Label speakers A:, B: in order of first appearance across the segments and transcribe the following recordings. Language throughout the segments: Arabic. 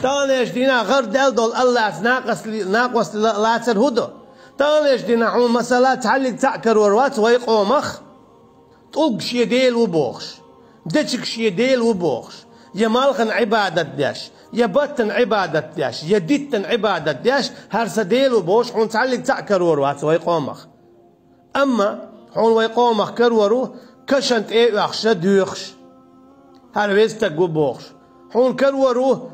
A: تانيش دينا غير دل دول الله ناقص لا ترهدو تانيش دينا حون مسألة تعلق تعكر وروات ويقومخ تلق شي ديل وبوخش دتشك شي ديل وبوخش يا مالخن عبادة دياش يا بطن عبادة دياش يا ديتن عبادة دياش هرس ديل وبوش حون تعلق تعكر وروات ويقومخ أما حون ويقومخ كرورو كشنت ايه اخش دوخش هالويستك وبوخش حون كرورو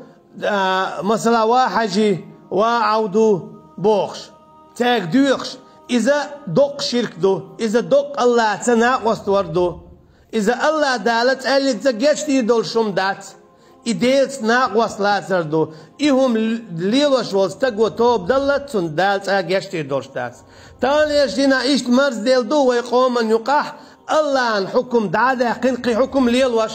A: مثلا واحجي وعودو بوخش تاك دوخش إذا دق شرك دو إذا دق الله تناقص وردو إذا الله دالت قالك تجشتي دول شم دات إديلت ناقص لا تردو إهم ليلوش والستقو توب دلت سن دالت أجشتي دول دات تاني يشتينا إيشت مرز ديل دو ويقوم من يقاح الله عن حكم دادا قنقي حكم ليلوش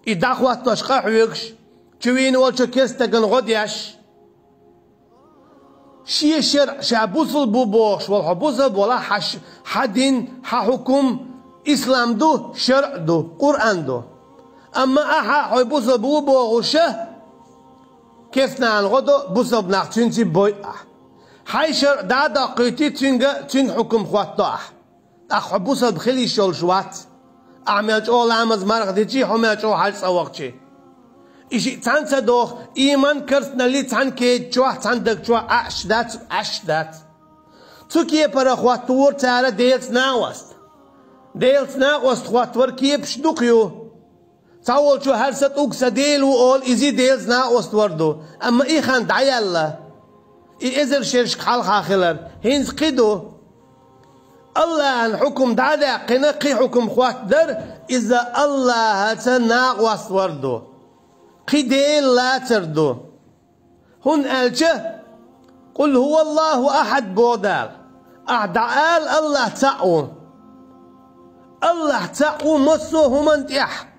A: إداخوات تشقاح ويقش تشوين والشو كيستقن غدياش شي شرع شابوصل بوبوش والحبوصل ولا حدين حكم إسلام دو شرع دو قرآن دو أما حيبوصل بوبوشه كيسنا عن غدو بوصل بناختينتي بوي حي شرع دادا قيتي تين حكم خواتو حبوصل بخلي شول شوات أعمل أول عمز مرق ديتي حمل أول حال سواقتي إيش تانسى دوخ إيمان كرسنا لي تان كي جوا تاندك جوا عش دات تكيه برا خواتور تعالى ديلت ناقص خواتور كيه بشدوقيو تاول شو هرست أوكس ديل وقول إزي ديلت ناقص وردو أما إيه خان دعي الله إذا شرش حال خاخلر هينز قدو الله عن حكم دعي قنقي حكم خوات در إذا الله تناقص وردو قديل لا تردو هن ألجه قل هو الله أحد بودال أعدعال الله تعو الله تعو مصو همن تيح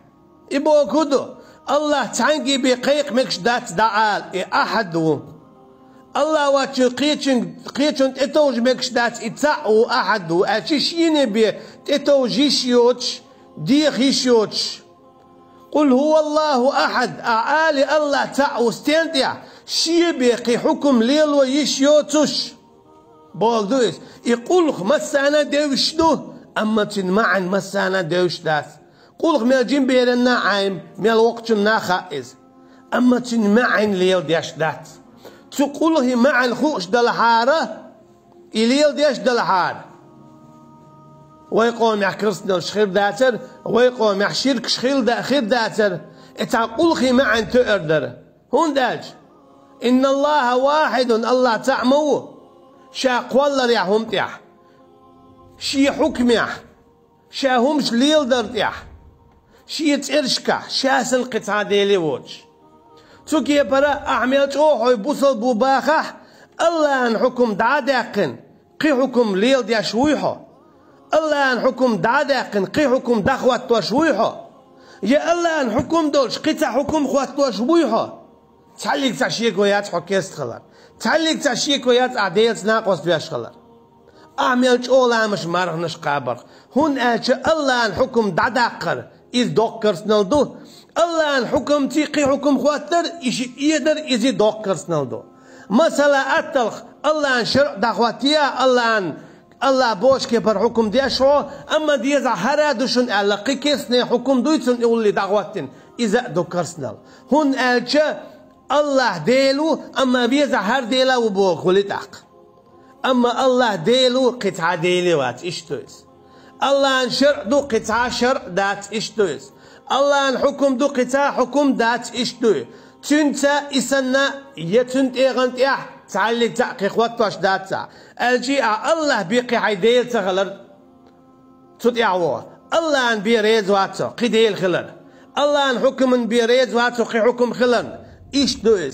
A: إبو كدو الله تعنقي بقيق مكش دات دعال أحد الله واتشو قيتشن تتوج مكش دات إتعو أحد أتشيني بي تتوجيش يوتش ديخ يشيوتش قل هو الله أحد أعالي الله تعو استنتيا شي بيقي حكم ليل ويشيوتش بولدويس يقولخ مسانا دوش دو أما تنمعن مسانا دوش داس قولخ ميل جيم بيرنا عايم ميل وقتنا خائز أما تنمعن ليل ديش دات تقوله معن خوش دلحارة إليل ديش دلحارة ويقوم يحكرسنا الشخير داتر ويقوم يحشيرك خير داتر اتعقول خي معا تقدر هون داج إن الله واحد الله تعمو شا قولر يحهم تيح شي حكم يح شا همش ليل در يح شي ترشكا شا سلقت عديلي ووش تسوكي برا أعمل جوحو يبوصل بوباخح الله عن حكم دعاداقن قي حكم ليل ديا شويحو الله عن حكم دعاداقن قي حكم دخوات وشويحو يا الله عن حكم دولش قيتا حكم خوات وشويحو تعليق تعشيك ويات حكيست خلر تعليق تعشيك ويات عديلت ناقص بياش خلر أعمل جولا مش مرغنش قابر هون أجا الله عن حكم دعاداقر إذ دوكرس نلدو الله عن حكم تيقي حكم خواتر يقدر إذا دوكرس نلدو مثلا أتلخ الله عن شرع دخواتيا الله بوش كبر حكم ديشو أما ديزا هرادوشن ألقي كيسني حكم دويتسن يقول لي دعواتن إذا دوكرسنال هون ألجا الله ديلو أما بيزا هر ديلا وبوك ولتاق أما الله ديلو قطعة ديلي وات إشتويس الله عن شرع دو قطعة شرع دات إشتويس الله عن حكم دو قطعة حكم دات إشتوي تنتا إسنا يتنت إيغنت إح تعلق تحقيق واتوش داتا الجيء الله بيقي حيديل تغلر تدعوه الله عن بيريز واتو قديل خلر الله عن حكم بيريز واتو قي حكم خلر إيش دويس